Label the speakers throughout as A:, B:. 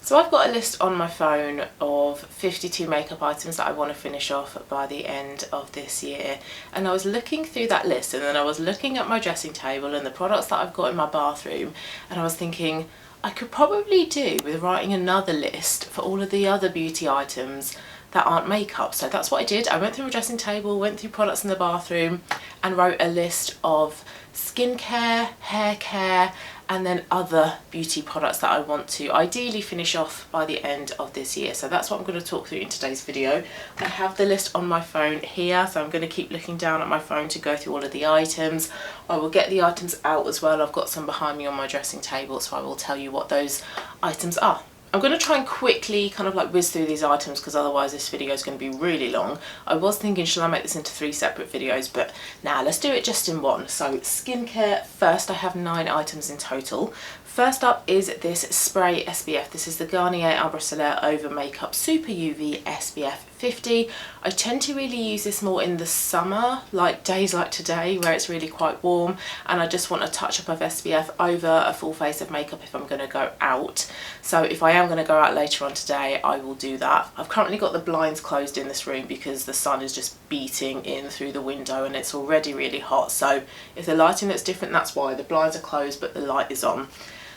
A: So I've got a list on my phone of 52 makeup items that I want to finish off by the end of this year, and I was looking through that list and then I was looking at my dressing table and the products that I've got in my bathroom, and I was thinking I could probably do with writing another list for all of the other beauty items that aren't makeup. So that's what I did. I went through my dressing table, went through products in the bathroom and wrote a list of skincare, hair care and then other beauty products that I want to ideally finish off by the end of this year. So that's what I'm going to talk through in today's video. I have the list on my phone here, so I'm going to keep looking down at my phone to go through all of the items. I will get the items out as well. I've got some behind me on my dressing table, so I will tell you what those items are. I'm going to try and quickly kind of like whiz through these items because otherwise this video is going to be really long. I was thinking, should I make this into 3 separate videos, but now let's do it just in one. So skincare first, I have 9 items in total. First up is this spray SPF. This is the Garnier Ambre Solaire Over Makeup Super UV SPF 50. I tend to really use this more in the summer, like days like today where it's really quite warm and I just want a touch up of SPF over a full face of makeup if I'm going to go out. So if I am going to go out later on today, I will do that. I've currently got the blinds closed in this room because the sun is just beating in through the window and it's already really hot. So if the lighting looks different, that's why. The blinds are closed but the light is on.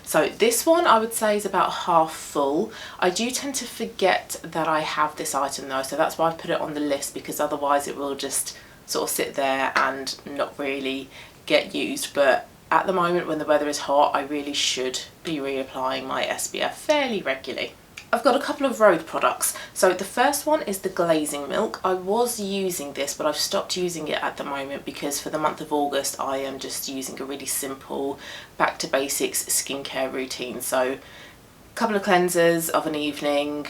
A: So this one I would say is about half full. I do tend to forget that I have this item though, so that's why I've put it on the list, because otherwise it will just sort of sit there and not really get used. But at the moment when the weather is hot, I really should be reapplying my SPF fairly regularly. I've got a couple of Rhode products. So the first one is the glazing milk. I was using this but I've stopped using it at the moment because for the month of August I am just using a really simple back to basics skincare routine. So a couple of cleansers of an evening,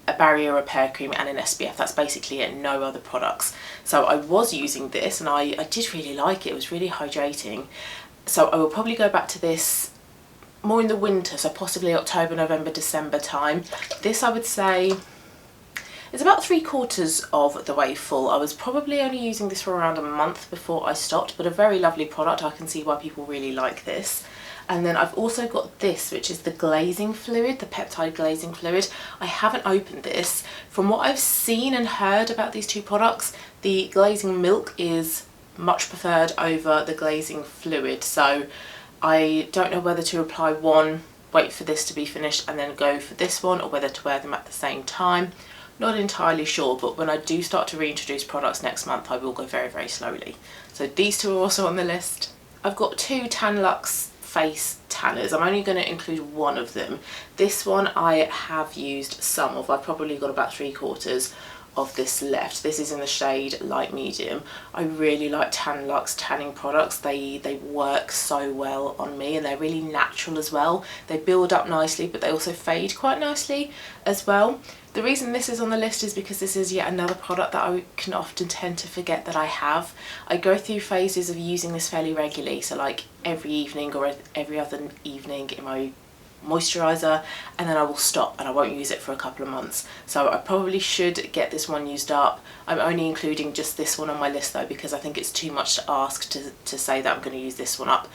A: a barrier repair cream and an SPF. That's basically it, no other products. So I was using this and I did really like it. It was really hydrating. So I will probably go back to this more in the winter, so possibly October, November, December time. This I would say is about 3/4 of the way full. I was probably only using this for around a month before I stopped, but a very lovely product. I can see why people really like this. And then I've also got this, which is the glazing fluid, the peptide glazing fluid. I haven't opened this. From what I've seen and heard about these two products, the glazing milk is much preferred over the glazing fluid. So I don't know whether to apply one, wait for this to be finished and then go for this one, or whether to wear them at the same time. Not entirely sure, but when I do start to reintroduce products next month, I will go very, very slowly. So these two are also on the list. I've got 2 Tanlux face tanners. I'm only going to include one of them. This one I have used some of. I've probably got about 3/4 of this left. This is in the shade light medium. I really like Tanlux tanning products. They work so well on me and they're really natural as well. They build up nicely but they also fade quite nicely as well. The reason this is on the list is because this is yet another product that I can often tend to forget that I have. I go through phases of using this fairly regularly, so like every evening or every other evening in my moisturiser, and then I will stop and I won't use it for a couple of months. So I probably should get this one used up. I'm only including just this one on my list though because I think it's too much to ask to say that I'm going to use this one up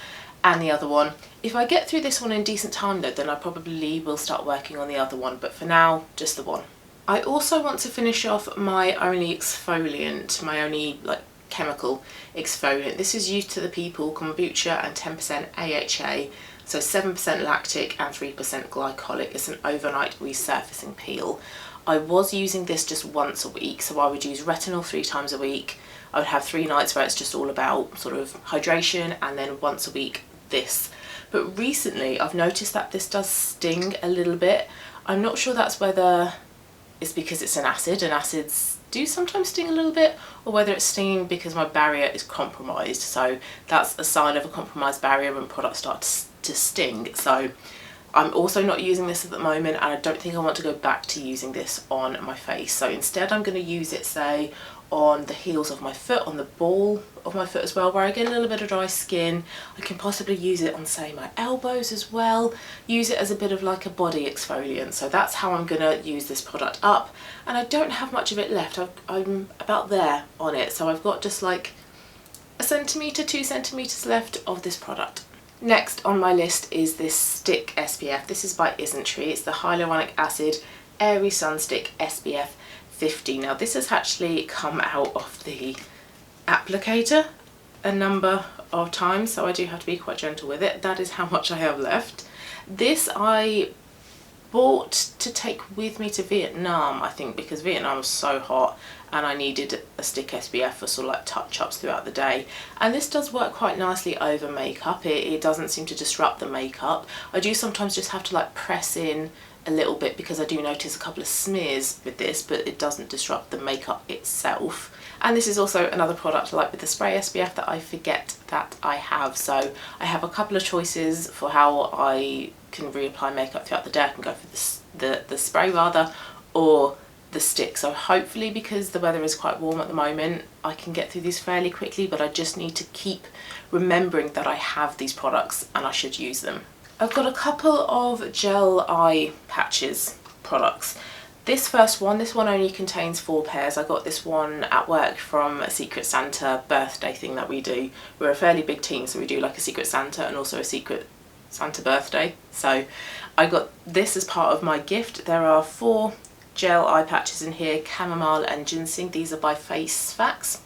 A: and the other one. If I get through this one in decent time though, then I probably will start working on the other one, but for now just the one. I also want to finish off my only exfoliant, my only like chemical exfoliant. This is Youth to the People kombucha and 10% AHA. So 7% lactic and 3% glycolic. It's an overnight resurfacing peel. I was using this just once a week, so I would use retinol 3 times a week. I would have 3 nights where it's just all about sort of hydration, and then once a week this. But recently I've noticed that this does sting a little bit. I'm not sure that's whether it's because it's an acid and acids do sometimes sting a little bit, or whether it's stinging because my barrier is compromised. So that's a sign of a compromised barrier when products start to sting. So I'm also not using this at the moment, and I don't think I want to go back to using this on my face. So instead I'm going to use it, say, on the heels of my foot, on the ball of my foot as well, where I get a little bit of dry skin. I can possibly use it on, say, my elbows as well. Use it as a bit of like a body exfoliant. So that's how I'm going to use this product up. And I don't have much of it left. I'm about there on it. So I've got just like 1 centimetre, 2 centimetres left of this product. Next on my list is this stick SPF. This is by Isntree. It's the Hyaluronic Acid Airy Sun Stick SPF 50. Now this has actually come out of the applicator a number of times, so I do have to be quite gentle with it. That is how much I have left. This I bought to take with me to Vietnam, I think, because Vietnam was so hot and I needed a stick SPF for sort of like touch-ups throughout the day. And this does work quite nicely over makeup. It doesn't seem to disrupt the makeup. I do sometimes just have to like press in a little bit because I do notice a couple of smears with this, but it doesn't disrupt the makeup itself. And this is also another product like with the spray SPF that I forget that I have. So I have a couple of choices for how I can reapply makeup throughout the day. I can go for the spray rather, or the stick. So hopefully, because the weather is quite warm at the moment, I can get through these fairly quickly, but I just need to keep remembering that I have these products and I should use them. I've got a couple of gel eye patches products. This first one, this one only contains 4 pairs. I got this one at work from a Secret Santa birthday thing that we do. We're a fairly big team, so we do like a Secret Santa and also a Secret Santa birthday. So I got this as part of my gift. There are 4 gel eye patches in here, chamomile and ginseng. These are by Face Facts.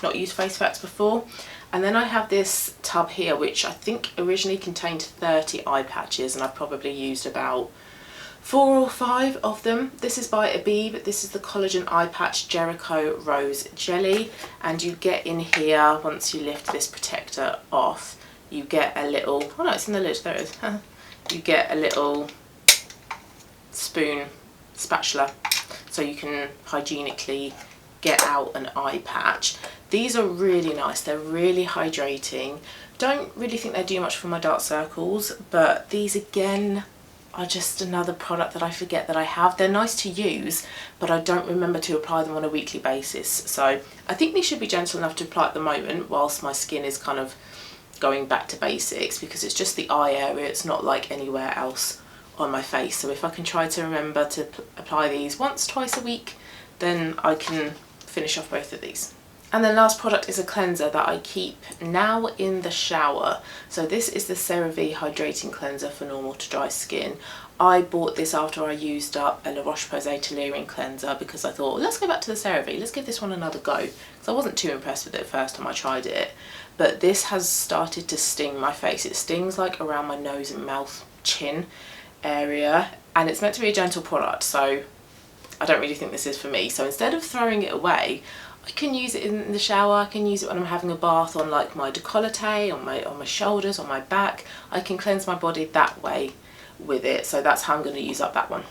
A: Not used Face Facts before. And then I have this tub here, which I think originally contained 30 eye patches, and I've probably used about 4 or 5 of them. This is by Abib. This is the Collagen Eye Patch Jericho Rose Jelly, and you get in here, once you lift this protector off, you get a little, oh no, it's in the lid, there it is. You get a little spoon spatula, so you can hygienically get out an eye patch. These are really nice, they're really hydrating. Don't really think they do much for my dark circles, but these again are just another product that I forget that I have. They're nice to use, but I don't remember to apply them on a weekly basis. So I think these should be gentle enough to apply at the moment whilst my skin is kind of going back to basics, because it's just the eye area, it's not like anywhere else on my face. So if I can try to remember to apply these once, twice a week, then I can finish off both of these. And then last product is a cleanser that I keep now in the shower. So this is the CeraVe Hydrating Cleanser for normal to dry skin. I bought this after I used up a La Roche-Posay Toleriane cleanser because I thought, let's go back to the CeraVe, let's give this one another go. Because I wasn't too impressed with it the first time I tried it. But this has started to sting my face. It stings like around my nose and mouth, chin area, and it's meant to be a gentle product, so I don't really think this is for me. So instead of throwing it away, I can use it in the shower. I can use it when I'm having a bath on like my décolleté, on my shoulders, on my back. I can cleanse my body that way with it. So that's how I'm going to use up that one.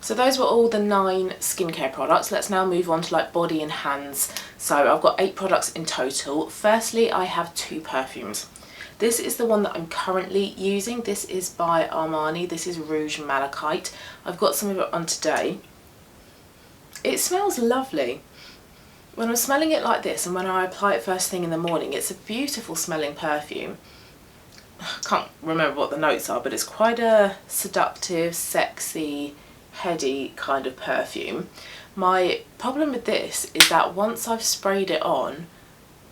A: So those were all the 9 skincare products. Let's now move on to like body and hands. So I've got 8 products in total. Firstly, I have 2 perfumes. This is the one that I'm currently using. This is by Armani. This is Rouge Malachite. I've got some of it on today. It smells lovely. When I'm smelling it like this and when I apply it first thing in the morning, it's a beautiful smelling perfume. I can't remember what the notes are, but it's quite a seductive, sexy, heady kind of perfume. My problem with this is that once I've sprayed it on,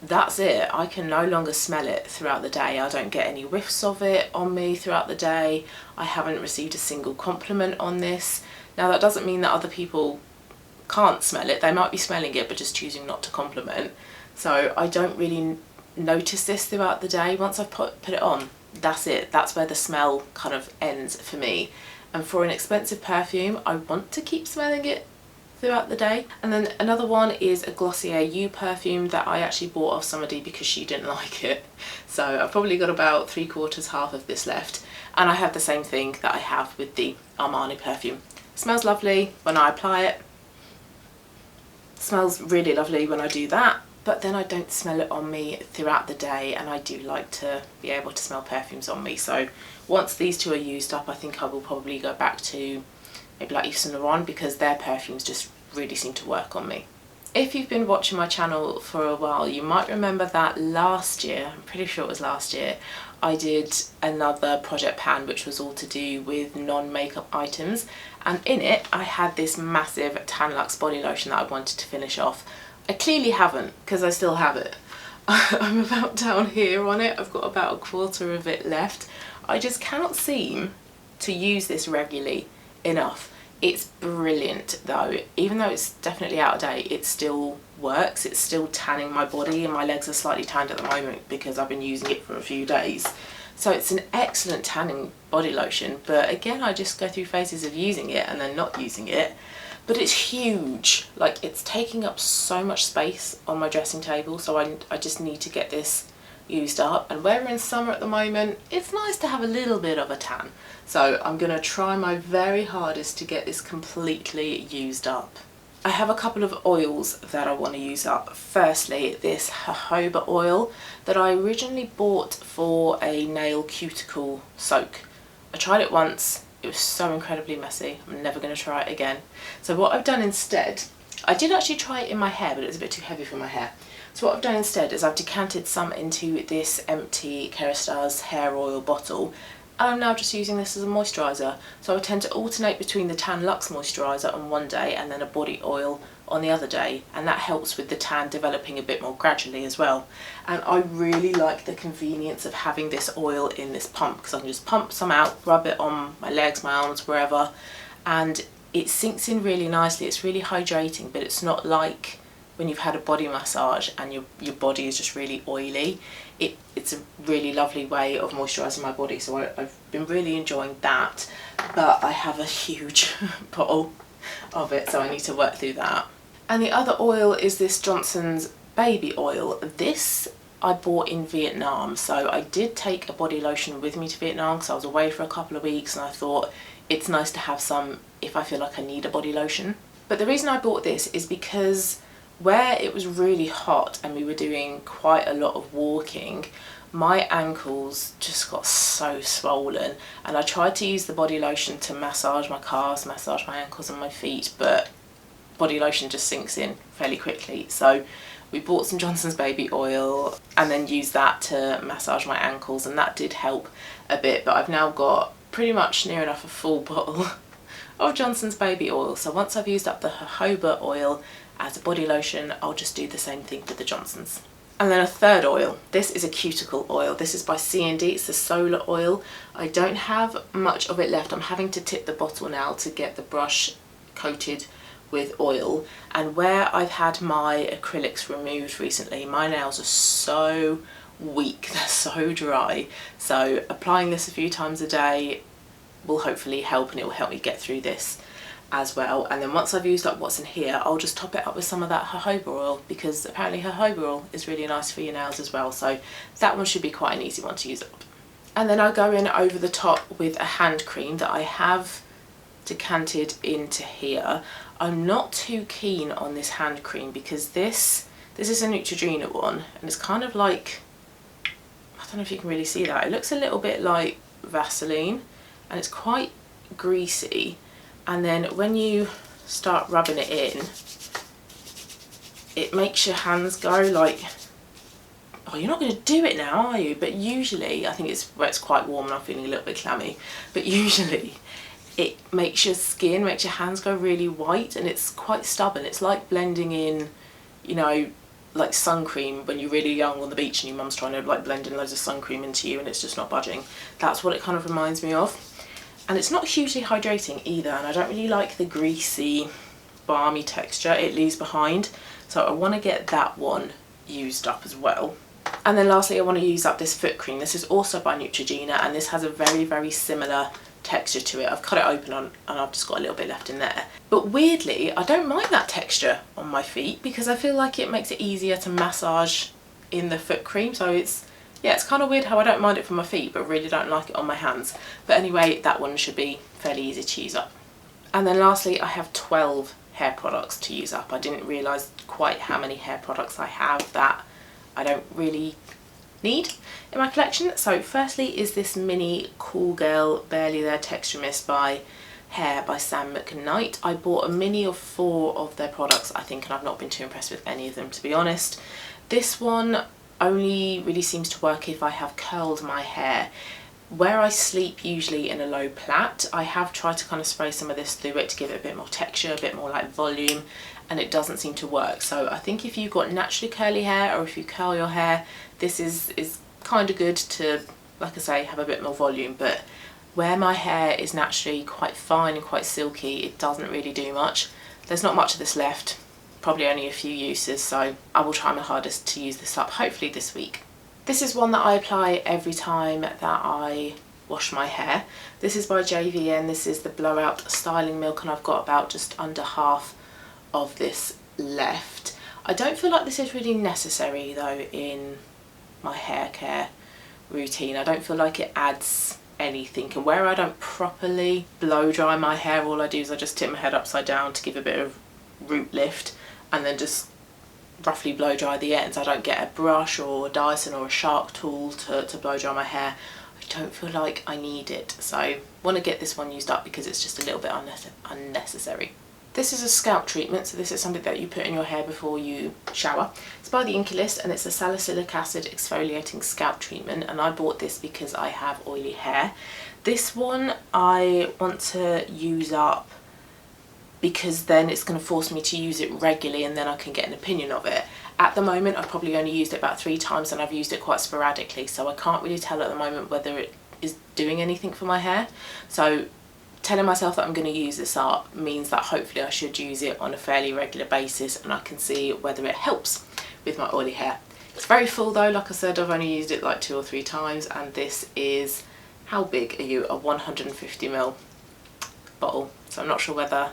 A: that's it. I can no longer smell it throughout the day. I don't get any whiffs of it on me throughout the day. I haven't received a single compliment on this. Now that doesn't mean that other people can't smell it. They might be smelling it but just choosing not to compliment. So I don't really notice this throughout the day. Once I've put it on, that's it. That's where the smell kind of ends for me. And for an expensive perfume, I want to keep smelling it throughout the day. And then another one is a Glossier You perfume that I actually bought off somebody because she didn't like it. So I've probably got about 3/4, half of this left. And I have the same thing that I have with the Armani perfume. It smells lovely when I apply it. Smells really lovely when I do that, but then I don't smell it on me throughout the day, and I do like to be able to smell perfumes on me. So once these 2 are used up, I think I will probably go back to maybe like Yves Saint Laurent, because their perfumes just really seem to work on me. If you've been watching my channel for a while, you might remember that last year, I'm pretty sure it was last year, I did another project pan which was all to do with non-makeup items, and in it I had this massive Tan Luxe body lotion that I wanted to finish off. I clearly haven't, because I still have it. I'm about down here on it. I've got about a quarter of it left. I just cannot seem to use this regularly enough. It's brilliant though. Even though it's definitely out of date, it still works. It's still tanning my body, and my legs are slightly tanned at the moment because I've been using it for a few days. So it's an excellent tanning body lotion, but again, I just go through phases of using it and then not using it. But it's huge, like it's taking up so much space on my dressing table, so I just need to get this used up. And where we're in summer at the moment, it's nice to have a little bit of a tan. So I'm gonna try my very hardest to get this completely used up. I have a couple of oils that I want to use up. Firstly, this jojoba oil that I originally bought for a nail cuticle soak. I tried it once, it was so incredibly messy. I'm never going to try it again. So what I've done instead, I did actually try it in my hair, but it was a bit too heavy for my hair. So what I've done instead is I've decanted some into this empty Kerastase hair oil bottle. And I'm now just using this as a moisturiser. So I tend to alternate between the Tan Luxe moisturiser on one day and then a body oil on the other day, and that helps with the tan developing a bit more gradually as well. And I really like the convenience of having this oil in this pump, because I can just pump some out, rub it on my legs, my arms, wherever, and it sinks in really nicely. It's really hydrating, but it's not like when you've had a body massage and your body is just really oily. It's a really lovely way of moisturising my body, so I've been really enjoying that. But I have a huge bottle of it, so I need to work through that. And the other oil is this Johnson's baby oil. This I bought in Vietnam, so I did take a body lotion with me to Vietnam because I was away for a couple of weeks, and I thought it's nice to have some if I feel like I need a body lotion. But the reason I bought this is because where it was really hot and we were doing quite a lot of walking, my ankles just got so swollen, and I tried to use the body lotion to massage my calves, massage my ankles and my feet, but body lotion just sinks in fairly quickly. So we bought some Johnson's baby oil and then used that to massage my ankles, and that did help a bit. But I've now got pretty much near enough a full bottle of Johnson's baby oil. So once I've used up the jojoba oil as a body lotion, I'll just do the same thing with the Johnson's. And then a third oil. This is a cuticle oil. This is by C&D. It's the solar oil. I don't have much of it left. I'm having to tip the bottle now to get the brush coated with oil. And where I've had my acrylics removed recently, my nails are so weak, they're so dry. So applying this a few times a day will hopefully help, and it will help me get through this as well. And then once I've used up what's in here, I'll just top it up with some of that jojoba oil, because apparently jojoba oil is really nice for your nails as well. So that one should be quite an easy one to use up. And then I'll go in over the top with a hand cream that I have decanted into here. I'm not too keen on this hand cream because this is a Neutrogena one, and it's kind of like, I don't know if you can really see that, it looks a little bit like Vaseline, and it's quite greasy. And then when you start rubbing it in, it makes your hands go like, oh, you're not going to do it now, are you? But usually, I think it's where it's quite warm and I'm feeling a little bit clammy, but usually it makes your skin, makes your hands go really white, and it's quite stubborn. It's like blending in, you know, like sun cream when you're really young on the beach and your mum's trying to like blend in loads of sun cream into you and it's just not budging. That's what it kind of reminds me of. And it's not hugely hydrating either, and I don't really like the greasy, balmy texture it leaves behind. So I want to get that one used up as well. And then lastly, I want to use up this foot cream. This is also by Neutrogena, and this has a very, very similar texture to it. I've cut it open and I've just got a little bit left in there. But weirdly, I don't mind that texture on my feet because I feel like it makes it easier to massage in the foot cream. So it's, yeah, it's kind of weird how I don't mind it for my feet but really don't like it on my hands. But anyway, that one should be fairly easy to use up. And then lastly, I have 12 hair products to use up. I didn't realise quite how many hair products I have that I don't really need in my collection. So firstly is this mini Cool Girl Barely There Texture Mist by Hair by Sam McKnight. I bought a mini of 4 of their products, I think, and I've not been too impressed with any of them, to be honest. This one only really seems to work if I have curled my hair. Where I sleep usually in a low plait, I have tried to kind of spray some of this through it to give it a bit more texture, a bit more like volume, and it doesn't seem to work. So I think if you've got naturally curly hair, or if you curl your hair, this is kind of good to, like I say, have a bit more volume. But where my hair is naturally quite fine and quite silky, it doesn't really do much. There's not much of this left, probably only a few uses, so I will try my hardest to use this up, hopefully this week. This is one that I apply every time that I wash my hair. This is by JVN, this is the Blowout Styling Milk, and I've got about just under half of this left. I don't feel like this is really necessary though in my hair care routine. I don't feel like it adds anything, and where I don't properly blow dry my hair, all I do is I just tip my head upside down to give a bit of root lift and then just roughly blow dry the ends. I don't get a brush or a Dyson or a Shark tool to blow dry my hair. I don't feel like I need it, so I want to get this one used up because it's just a little bit unnecessary. This is a scalp treatment, so this is something that you put in your hair before you shower. It's by the Inkey and it's a salicylic acid exfoliating scalp treatment, and I bought this because I have oily hair. This one I want to use up because then it's going to force me to use it regularly and then I can get an opinion of it. At the moment I've probably only used it about 3 times and I've used it quite sporadically, so I can't really tell at the moment whether it is doing anything for my hair. So telling myself that I'm going to use this up means that hopefully I should use it on a fairly regular basis and I can see whether it helps with my oily hair. It's very full though, like I said, I've only used it like 2 or 3 times, and this is, how big are you, a 150ml bottle, so I'm not sure whether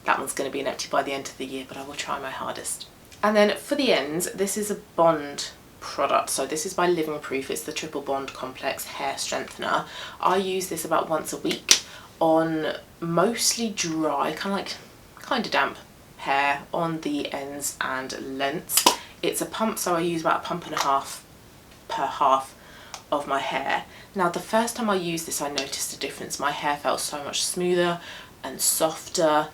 A: that one's going to be empty by the end of the year, but I will try my hardest. And then for the ends, this is a Bond product, so this is by Living Proof. It's the Triple Bond Complex Hair Strengthener. I use this about once a week on mostly dry, kind of damp hair on the ends and lengths. It's a pump, so I use about 1.5 pumps per half of my hair. Now the first time I used this I noticed a difference. My hair felt so much smoother and softer,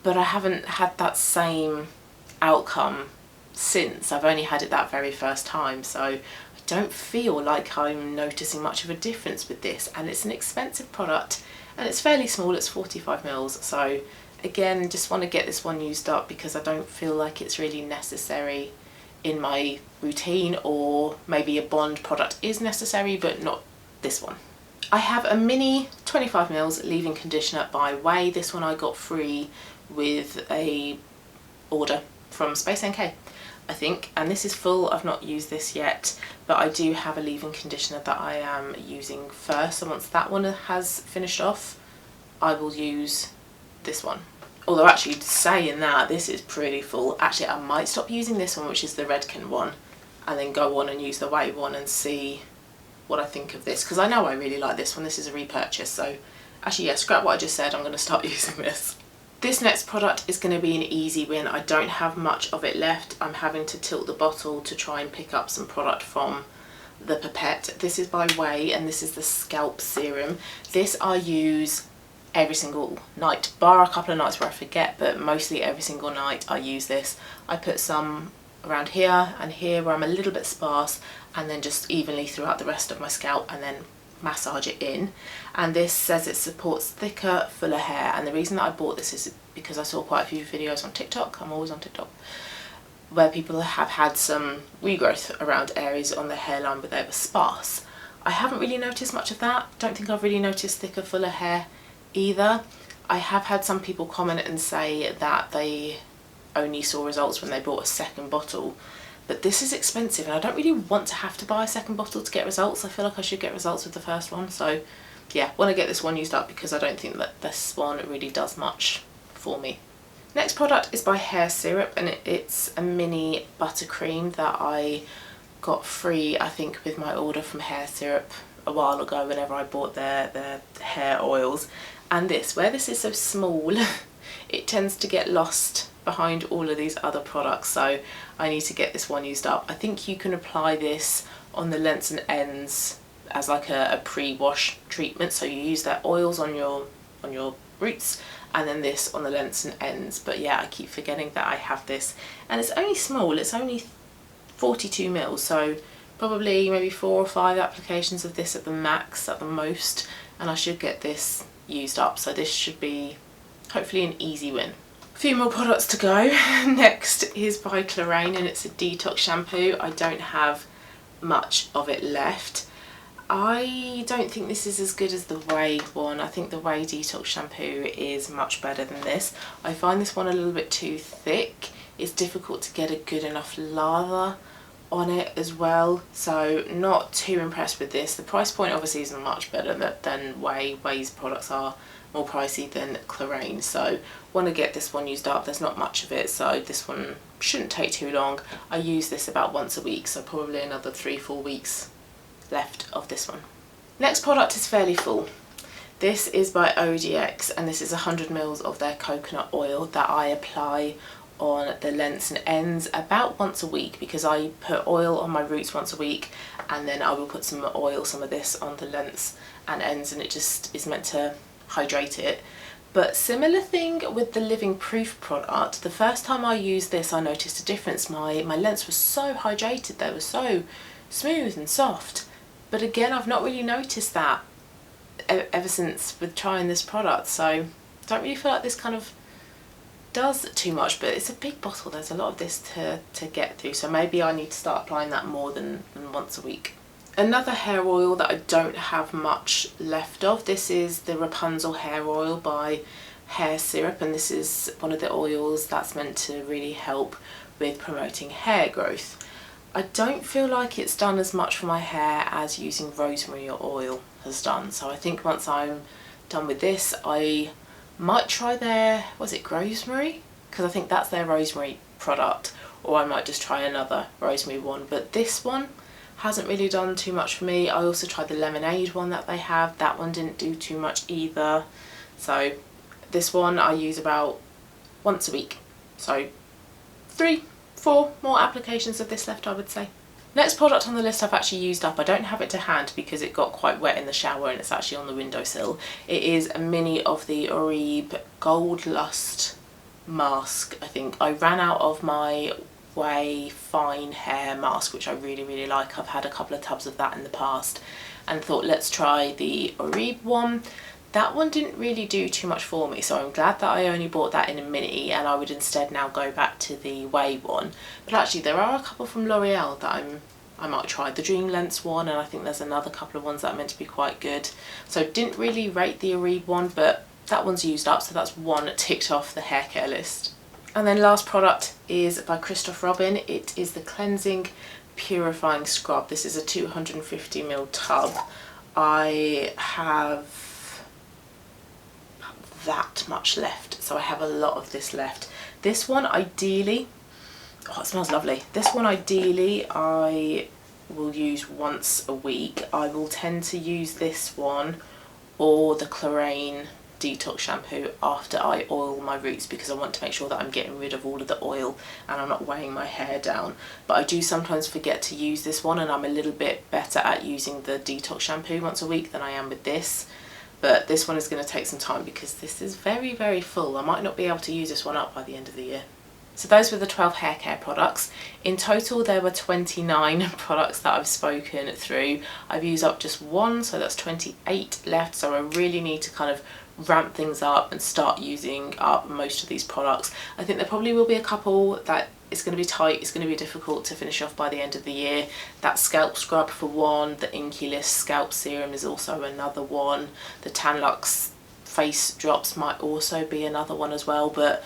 A: but I haven't had that same outcome since. I've only had it that very first time, so I don't feel like I'm noticing much of a difference with this, and it's an expensive product and it's fairly small, it's 45ml, so again just want to get this one used up because I don't feel like it's really necessary in my routine, or maybe a Bond product is necessary but not this one. I have a mini 25ml leave-in conditioner by Way. This one I got free with a order from Space NK, I think, and this is full. I've not used this yet, but I do have a leave-in conditioner that I am using first, so once that one has finished off I will use this one. Although actually saying that, this is pretty full. Actually I might stop using this one, which is the Redken one, and then go on and use the Way one and see what I think of this, because I know I really like this one. This is a repurchase, so actually yeah, scrap what I just said, I'm going to start using this. This next product is going to be an easy win. I don't have much of it left. I'm having to tilt the bottle to try and pick up some product from the pipette. This is by Way, and this is the Scalp Serum. This I use every single night, bar a couple of nights where I forget, but mostly every single night I use this. I put some around here and here where I'm a little bit sparse, and then just evenly throughout the rest of my scalp, and then massage it in. And this says it supports thicker, fuller hair, and the reason that I bought this is because I saw quite a few videos on TikTok, I'm always on TikTok, where people have had some regrowth around areas on their hairline where they were sparse. I haven't really noticed much of that. Don't think I've really noticed thicker, fuller hair either. I have had some people comment and say that they only saw results when they bought a second bottle, but this is expensive and I don't really want to have to buy a second bottle to get results. I feel like I should get results with the first one, so yeah, want to get this one used up because I don't think that this one really does much for me. Next product is by Hair Syrup, and it's a mini buttercream that I got free, I think, with my order from Hair Syrup a while ago whenever I bought their hair oils. And this, where this is so small, it tends to get lost behind all of these other products, so I need to get this one used up. I think you can apply this on the lengths and ends as like a pre-wash treatment, so you use their oils on your roots and then this on the lengths and ends. But yeah, I keep forgetting that I have this, and it's only small, it's only 42 ml, so probably maybe 4 or 5 applications of this at the max, at the most, and I should get this used up. So this should be hopefully an easy win. A few more products to go. Next is by Clarins, and it's a detox shampoo. I don't have much of it left. I don't think this is as good as the Way one. I think the Way detox shampoo is much better than this. I find this one a little bit too thick. It's difficult to get a good enough lather on it as well, so not too impressed with this. The price point obviously isn't much better than Way. Way's products are more pricey than Clarins, so want to get this one used up. There's not much of it, so this one shouldn't take too long. I use this about once a week, so probably another 3-4 weeks left of this one. Next product is fairly full. This is by ODX, and this is 100 ml of their coconut oil that I apply on the lengths and ends about once a week, because I put oil on my roots once a week, and then I will put some of this on the lengths and ends, and it just is meant to hydrate it. But similar thing with the Living Proof product. The first time I used this, I noticed a difference. My lengths were so hydrated, they were so smooth and soft. But again, I've not really noticed that ever since with trying this product, so don't really feel like this kind of does too much. But it's a big bottle, there's a lot of this to get through, so maybe I need to start applying that more than once a week. Another hair oil that I don't have much left of, this is the Rapunzel hair oil by Hair Syrup, and this is one of the oils that's meant to really help with promoting hair growth. I don't feel like it's done as much for my hair as using rosemary oil has done, so I think once I'm done with this, I might try their, was it rosemary? Because I think that's their rosemary product, or I might just try another rosemary one. But this one hasn't really done too much for me. I also tried the lemonade one that they have. That one didn't do too much either. So this one I use about once a week. So 3-4 more applications of this left, I would say. Next product on the list I've actually used up. I don't have it to hand because it got quite wet in the shower and it's actually on the windowsill. It is a mini of the Oribe Gold Lust mask, I think. I ran out of my Way Fine Hair mask, which I really like. I've had a couple of tubs of that in the past and thought let's try the Oribe one. That one didn't really do too much for me, so I'm glad that I only bought that in a mini, and I would instead now go back to the Way one. But actually there are a couple from L'Oreal that I might try. The Dream Lens one, and I think there's another couple of ones that are meant to be quite good. So didn't really rate the Oribe one, but that one's used up, so that's one ticked off the hair care list. And then last product is by Christoph Robin. It is the Cleansing Purifying Scrub. This is a 250 ml tub. I have that much left, so I have a lot of this left. This one ideally, oh, it smells lovely. This one ideally I will use once a week. I will tend to use this one or the Clarins detox shampoo after I oil my roots, because I want to make sure that I'm getting rid of all of the oil and I'm not weighing my hair down. But I do sometimes forget to use this one, and I'm a little bit better at using the detox shampoo once a week than I am with this. But this one is going to take some time because this is very full. I might not be able to use this one up by the end of the year. So those were the 12 hair care products. In total there were 29 products that I've spoken through. I've used up just one, so that's 28 left. So I really need to kind of ramp things up and start using up most of these products. I think there probably will be a couple that it's going to be tight, it's going to be difficult to finish off by the end of the year. That scalp scrub for one, the Inky List scalp serum is also another one. The Tan Luxe face drops might also be another one as well. But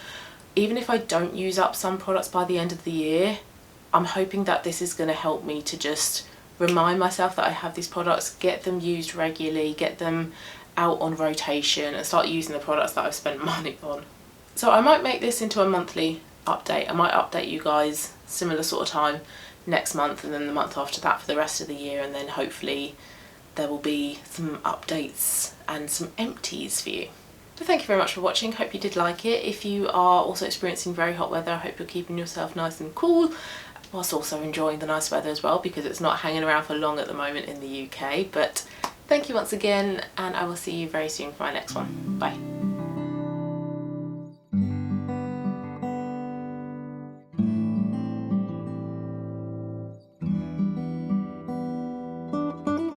A: even if I don't use up some products by the end of the year, I'm hoping that this is going to help me to just remind myself that I have these products, get them used regularly, get them out on rotation and start using the products that I've spent money on. So I might make this into a monthly update. I might update you guys similar sort of time next month, and then the month after that for the rest of the year, and then hopefully there will be some updates and some empties for you. So thank you very much for watching. Hope you did like it. If you are also experiencing very hot weather, I hope you're keeping yourself nice and cool whilst also enjoying the nice weather as well, because it's not hanging around for long at the moment in the UK. But thank you once again, and I will see you very soon for my next one. Bye.